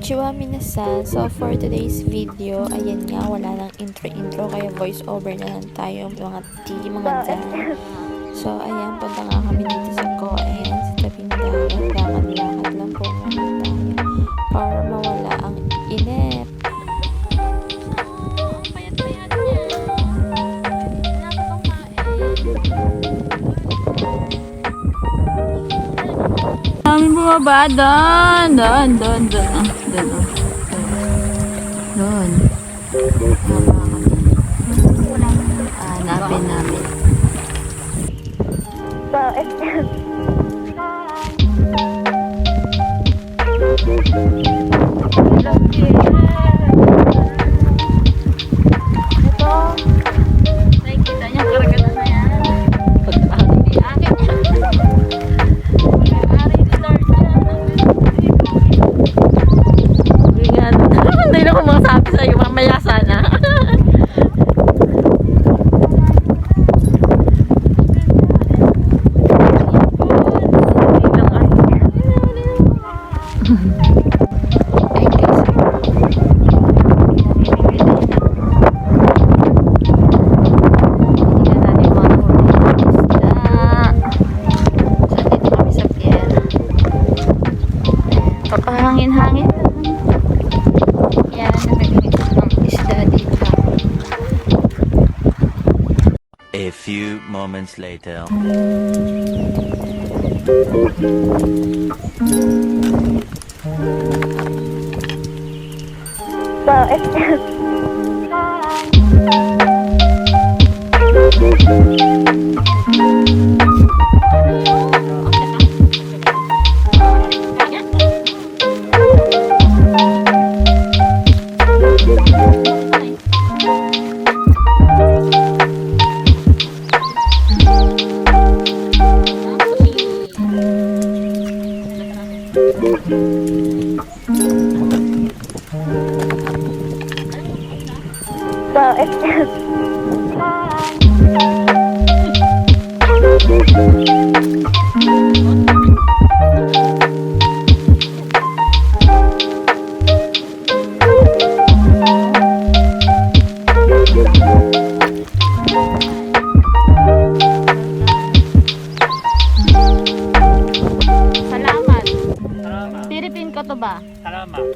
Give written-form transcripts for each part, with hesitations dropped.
Konnichiwa minasan. So for today's video, ayan nga, wala nang intro kaya voice over na lang tayo mga dyan. So ayan, punta nga kami dito sa Koen, sa tabing dagat. Lakad-lakad lang po muna tayo para mawala ang inip. Kami bumaba doon. Hanapin namin. Ito, nakikita niyo karagatan na yan. Hindi akin yan. Hindi na ko masabi sa'yo, mamaya sana. Papahangin-hangin. Yan, nabibigyan ng isda dito. A few moments later.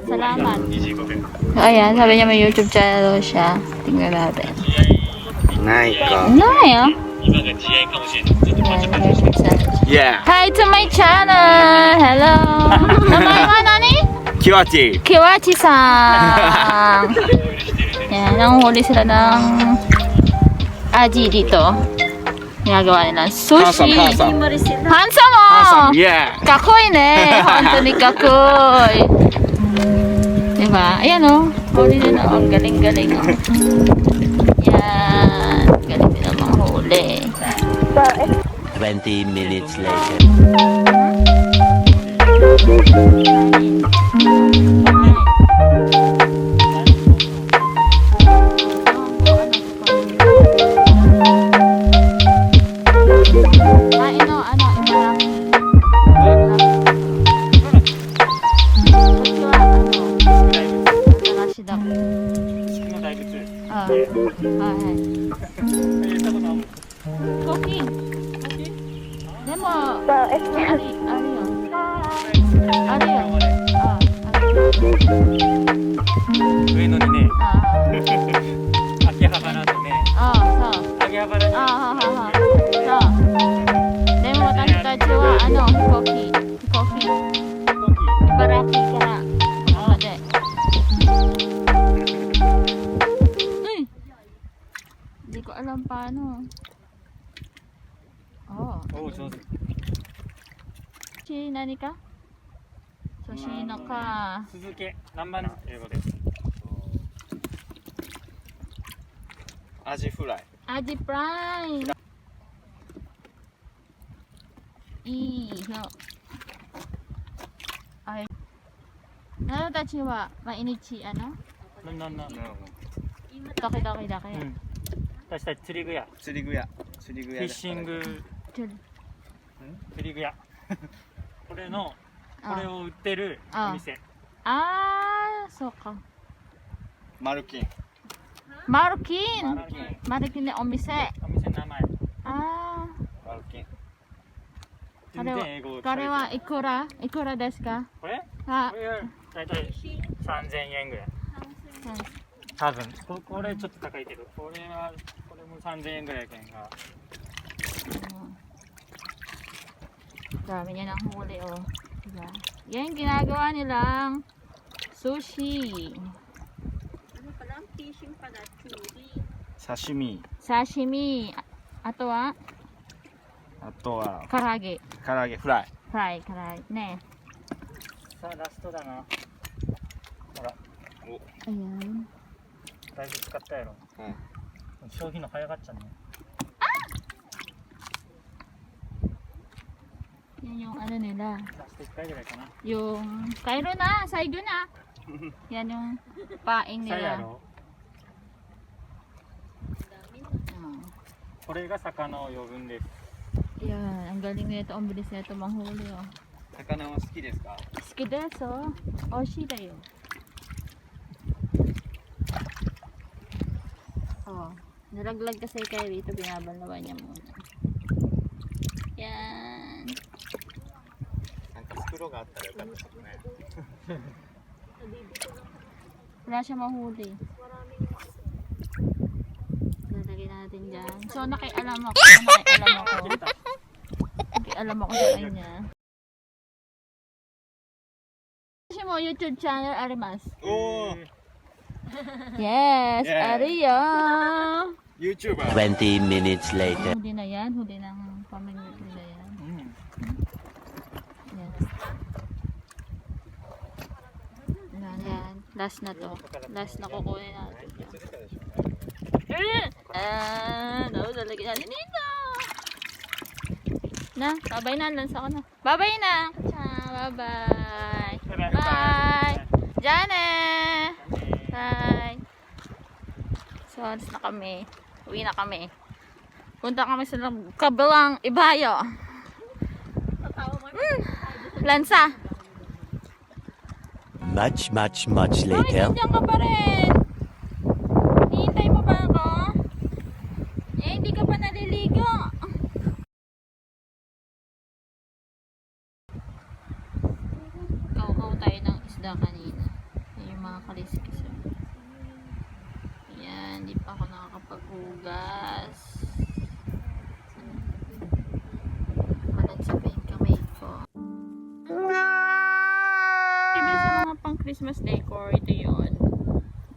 Salamat. Ayan, sabi niya may YouTube channel siya. Tingnan natin. Nay ka. Nay, ah. Yeah. Hi to my channel. Hello. Namae wa nani? Kiwachi. Kiwachi-san. Yan, nanguhuli sila ng aji dito. Ginagawa nila sushi. Handsome. Handsome mo! Handsome, yeah. Kakoy ne. Honto ni kakoy. Diba? Ayan o. Huli nila. Ang galing-galing o. Yan. Galing nila mga huli. 20 minutes later. Hindi ko alam paano. Oh. Sushi nani ka? Sushi no ka. Suzuki. 何番英語です。アジフライ。アジフライ。いいよ。Ay. Nanotachi wa mainichi ano? Doki-doki da kaya. 私たち釣り具屋。釣り具屋。フィッシング釣り具屋。これを売ってるお店。あそうか。マルキン。マルキン。マルキン。マルキンでお店。お店の名前。あマルキン。あ。英語これはいくらですか？これあこ、れはだいたい3000円ぐらい。多分これちょっと高いけど、これも3000円ぐらいけんが。dami niya ng huli, oh. Diba? Yan, ginagawa nilang sushi. Ano pala, fishing pala, churi. 刺身。 Sashimi. Ato wa あとは karage. 唐揚げフライ。 Fry, karage. Ne. さあラストだな。ほら、 Ayan. だいぶ使ったやろ。うん。消費の早かっちゃうね。 Yan yung ano nila. ラスト1回ぐらいかな。 Yung Cairo na, Saigo na. Yan yung paing さや nila. ろ。 Oh. これが魚を呼ぶんです。 Yan, ang galing nito, ang bilis nito manghuli, oh. 魚は好きですか？ Suki desu. Oshi da yo. Oh, nalaglag kasi kay Rito, binabalawan niya muna. Yan. なんか袋があったらよかったですね。 Wala siya mahuli. Lalagay natin dyan. So, nakialam ako. Nakialam ako sa kanya. Kasi mo, YouTube channel, arimasu. おお。 Yes, Yeah. ariyo. YouTuber。 20 minutes later. Huli na yan. Huli ng pamilya nila yan. うん。 Yes. Yan. Last na to. Last na kukunin natin. Lalagyan natin dito. Na, babay na. Lansa ko na. Babay na. Bye-bye. Bye. Jane. Bye. So, alis na kami. Uwi na kami. Punta kami sa kabilang ibayo. Lansa. Much Bakit later. nandiyan ka pa rin? Hihintay mo ba ako? Eh, hindi ka pa naliligo. Kaukaw tayo ng isda kanina. Yan yung mga kaliskis. Yan, hindi pa ako nakakapaghugas. Malansapin kamay ko. Sa mga pang Christmas decor, ito yun.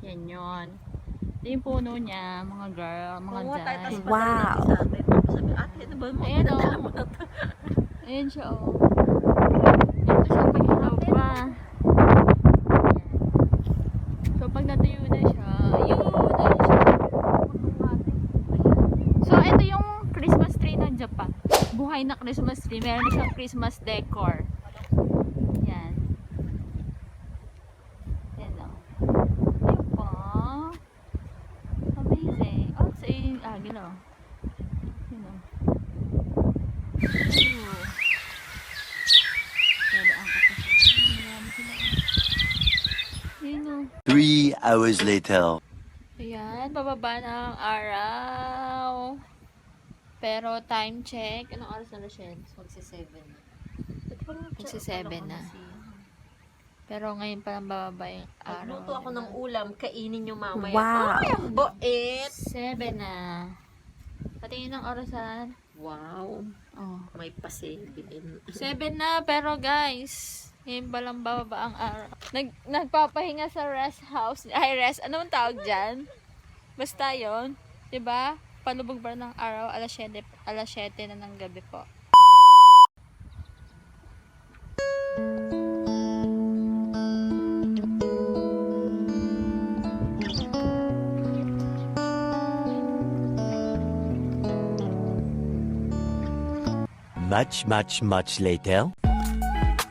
Yan yun. Ito yung puno niya, mga girl, mga dyan. Wow! Sabi, ate, ano ba mo? Ayan o. Ayan siya o. Ito siya pag-ilaw pa. So pag natuyo na siya, yun, ayun siya. So ito yung Christmas tree ng Japan. Buhay na Christmas tree. Meron na siyang Christmas decor. Yan. Yan o. Ayun pa. Amazing. Oh, sa yung agil o. Yun o. Dadaan ka pa siya. Marami sila. Yun o. 3 hours later. Ayan, bababa na ang araw. Pero time check. Anong oras na, Rochelle? Magsi-7 na. Magsi-7 na. Pero ngayon pa lang bababa yung araw. Nagluto ako ng ulam, kainin nyo mamaya. Wow! Ay, ang boet! 7 na. Patingin ng orasan. Wow! Oh. May pasibin. 7 na, pero guys, ngayon pa lang bababa ang araw. Nagpapahinga sa rest house. Ay, rest. Anong tawag dyan? Basta yun. Diba? Palubog ba ng araw? Alas 7 na ng gabi po. Much later.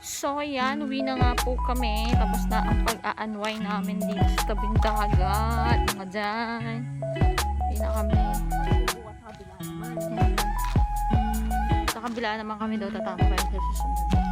So, ayan, uwi na nga po kami. Tapos na ang pag-a-unwind namin dito sa tabing dagat. Mga dyan. Uwi na kami. Ayan. Sa kabila naman kami daw tatambay sa susunod.